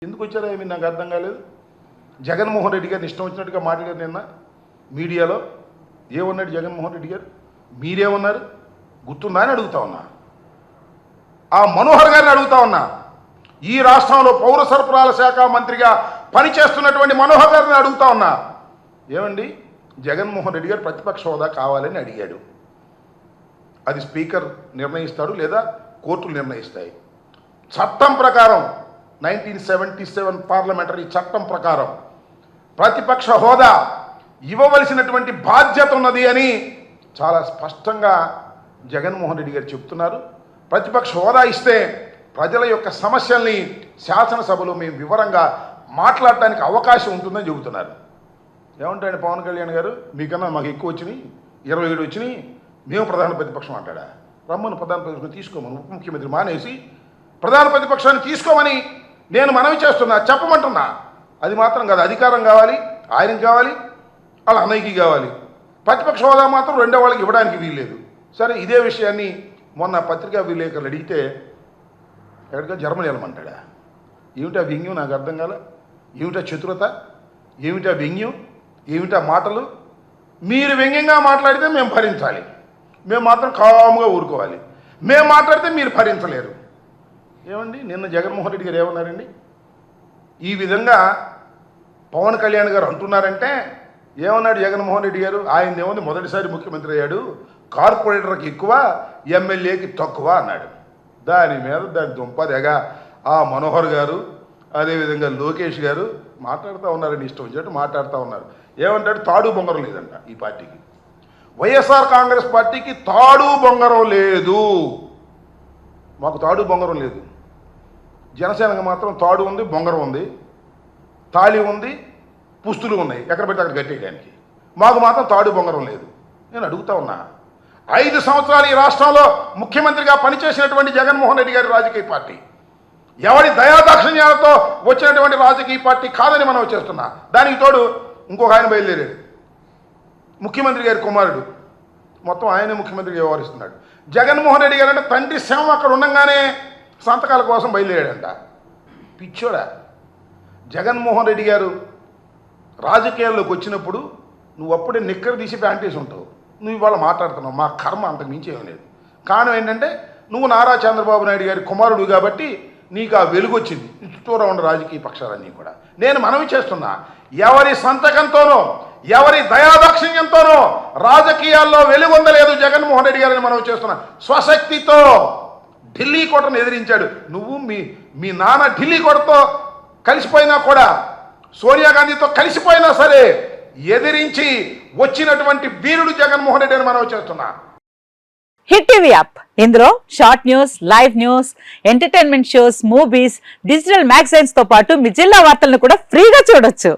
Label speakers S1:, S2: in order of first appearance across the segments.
S1: ఎందుకు వచ్చారో ఏమి నాకు అర్థం కాలేదు. జగన్మోహన్ రెడ్డి గారిని ఇష్టం వచ్చినట్టుగా మాట్లాడారు నిన్న మీడియాలో. ఏమన్నాడు జగన్మోహన్ రెడ్డి గారు? మీరేమన్నారు గుర్తుందా అని అడుగుతా ఉన్నా. ఆ మనోహర్ గారిని అడుగుతా ఉన్నా. ఈ రాష్ట్రంలో పౌర సరఫరాల శాఖ మంత్రిగా పనిచేస్తున్నటువంటి మనోహర్ గారిని అడుగుతా ఉన్నా. ఏమండి, జగన్మోహన్ రెడ్డి గారు ప్రతిపక్ష హోదా కావాలని అడిగాడు. అది స్పీకర్ నిర్ణయిస్తాడు లేదా కోర్టులు నిర్ణయిస్తాయి. చట్టం ప్రకారం 1977 పార్లమెంటరీ చట్టం ప్రకారం ప్రతిపక్ష హోదా ఇవ్వవలసినటువంటి బాధ్యత ఉన్నది అని చాలా స్పష్టంగా జగన్మోహన్ రెడ్డి గారు చెప్తున్నారు. ప్రతిపక్ష హోదా ఇస్తే ప్రజల యొక్క సమస్యల్ని శాసనసభలో మేము వివరంగా మాట్లాడటానికి అవకాశం ఉంటుందని చెబుతున్నారు. ఏమంటాడు పవన్ కళ్యాణ్ గారు? మీకన్నా మాకు ఎక్కువ వచ్చినాయి, 27 వచ్చినాయి, మేము ప్రధాన ప్రతిపక్షం అంటాడా? రమ్మను ప్రధాన ప్రతిపక్షం తీసుకోమని ఉప ముఖ్యమంత్రి మానేసి ప్రధాన ప్రతిపక్షాన్ని తీసుకోమని నేను మనవి చేస్తున్నా, చెప్పమంటున్నా. అది మాత్రం కాదు, అధికారం కావాలి, ఆయనకి కావాలి, వాళ్ళ అన్నయ్యకి కావాలి. ప్రతిపక్ష హోదా మాత్రం రెండో వాళ్ళకి ఇవ్వడానికి వీల్లేదు. సరే, ఇదే విషయాన్ని మొన్న పత్రికా విలేకరులు అడిగితే ఎక్కడిగా జర్మనీ వెళ్ళమంటాడా? ఏమిటా వ్యంగ్యం? నాకు అర్థం కాల. ఏమిటా చతురత? ఏమిటా వ్యంగ్యం? ఏమిటా మాటలు? మీరు వ్యంగ్యంగా మాట్లాడితే మేము భరించాలి, మేము మాత్రం కాముగా ఊరుకోవాలి. మేము మాట్లాడితే మీరు భరించలేరు. ఏమండి, నిన్న జగన్మోహన్ రెడ్డి గారు ఏమన్నారండి? ఈ విధంగా పవన్ కళ్యాణ్ గారు అంటున్నారంటే ఏమన్నాడు జగన్మోహన్ రెడ్డి గారు? ఆయన ఏముంది, మొదటిసారి ముఖ్యమంత్రి అయ్యాడు, కార్పొరేటర్కి ఎక్కువ, ఎమ్మెల్యేకి తక్కువ అన్నాడు. దాని మీద దాని దుంపదెగా ఆ మనోహర్ గారు, అదేవిధంగా లోకేష్ గారు మాట్లాడుతూ ఉన్నారని ఇష్టం వచ్చినట్టు మాట్లాడుతూ ఉన్నారు. ఏమంటాడు? తాడు బొంగరం లేదంట ఈ పార్టీకి. వైఎస్ఆర్ కాంగ్రెస్ పార్టీకి తాడు బొంగరం లేదు. మాకు తాడు బొంగరం లేదు. జనసేనకు మాత్రం తాడు ఉంది, బొంగరం ఉంది, తాళి ఉంది, పుస్తులు ఉన్నాయి, ఎక్కడ పెడితే అక్కడ కట్టేయడానికి. మాకు మాత్రం తాడు బొంగరం లేదు. నేను అడుగుతా ఉన్నా, 5 సంవత్సరాలు ఈ రాష్ట్రంలో ముఖ్యమంత్రిగా పనిచేసినటువంటి జగన్మోహన్ రెడ్డి గారి రాజకీయ పార్టీ ఎవరి దయాదాక్షిణ్యాలతో వచ్చినటువంటి రాజకీయ పార్టీ కాదని మనం చేస్తున్నా. దానికి తోడు ఇంకొక ఆయన బయలుదేరాడు, ముఖ్యమంత్రి గారి కుమారుడు, మొత్తం ఆయనే ముఖ్యమంత్రిగా వ్యవహరిస్తున్నాడు. జగన్మోహన్ రెడ్డి గారు అంటే తండ్రి శవం అక్కడ ఉండగానే సంతకాల కోసం బయలుదేరాడంట. పిచ్చోడా! జగన్మోహన్ రెడ్డి గారు రాజకీయాల్లోకి వచ్చినప్పుడు నువ్వు అప్పుడే నిక్కర తీసి ప్యాంటేసి ఉంటావు. నువ్వు ఇవాళ మాట్లాడుతున్నావు. మా కర్మ అంతకు మించి ఏం లేదు. కారణం ఏంటంటే నువ్వు నారా చంద్రబాబు నాయుడు గారి కుమారుడు కాబట్టి నీకు ఆ వెలుగు వచ్చింది. చుట్టూరా ఉన్న రాజకీయ పక్షాలన్నీ కూడా. నేను మనవి చేస్తున్నా, ఎవరి సంతకంతోనో ఎవరి దయాదాక్షిణ్యంతోనో రాజకీయాల్లో వెలుగొందలేదు జగన్మోహన్ రెడ్డి గారిని మనవి చేస్తున్నా. స్వశక్తితో ఢిల్లీ కోటను ఎదిరించాడు. నువ్వు మీ నాన్న ఢిల్లీ కోటతో కలిసిపోయినా కూడా, సోనియా గాంధీతో కలిసిపోయినా సరే ఎదిరించి వచ్చినటువంటి వీరుడు జగన్మోహన్ రెడ్డి అని మనవి చేస్తున్నా.
S2: హిట్ టీవీ యాప్, ఇందులో short news, live news, entertainment shows, movies, digital magazines తో పాటు మీ జిల్లా వార్తలను కూడా ఫ్రీగా చూడొచ్చు.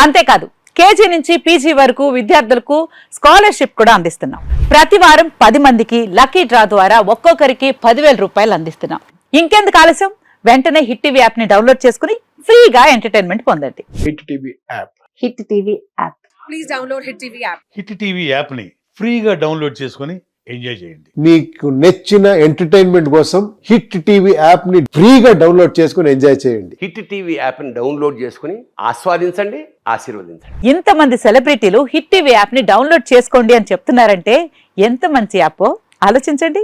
S2: అంతేకాదు, కేజీ నుంచి పీజీ వరకు విద్యార్థులకు స్కాలర్షిప్ కూడా అందిస్తున్నాం. ప్రతి వారం 10 మందికి లక్కీ డ్రా ద్వారా ఒక్కొక్కరికి 10,000 రూపాయలు అందిస్తున్నాం. ఇంకెందుకు ఆలస్యం? వెంటనే హిట్ టీవీ యాప్ ని డౌన్లోడ్ చేసుకుని ఫ్రీగా ఎంటర్టైన్మెంట్ పొందండి.
S1: Hit TV app.
S2: Hit TV app.
S3: Please download hit TV app.
S4: Hit TV app ని ఫ్రీగా డౌన్లోడ్ చేసుకుని ఎంజాయ్ చేయండి.
S5: మీకు నచ్చిన ఎంటర్టైన్మెంట్ కోసం హిట్ టీవీ యాప్ ని ఫ్రీగా డౌన్లోడ్ చేసుకుని ఎంజాయ్ చేయండి.
S6: హిట్ టీవీ యాప్ ని డౌన్లోడ్ చేసుకుని ఆస్వాదించండి, ఆశీర్వదించండి.
S2: ఇంతమంది సెలబ్రిటీలు హిట్ టీవీ యాప్ ని డౌన్లోడ్ చేసుకోండి అని చెప్తున్నారంటే ఎంత మంచి యాప్ ఆలోచించండి.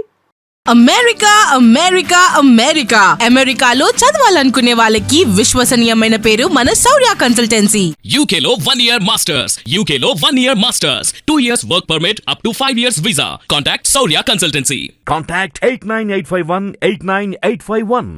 S3: అమెరికా అమెరికా అమెరికా అమెరికాలో చదవాలనుకునే వాళ్ళకి విశ్వసనీయమైన పేరు మన శౌర్య కన్సల్టెన్సీ.
S7: UK లో 1 year masters. UK లో 1 year masters. 2 years work permit up to 5 years visa. Contact Saurya Consultancy.
S8: Contact 89851 89851.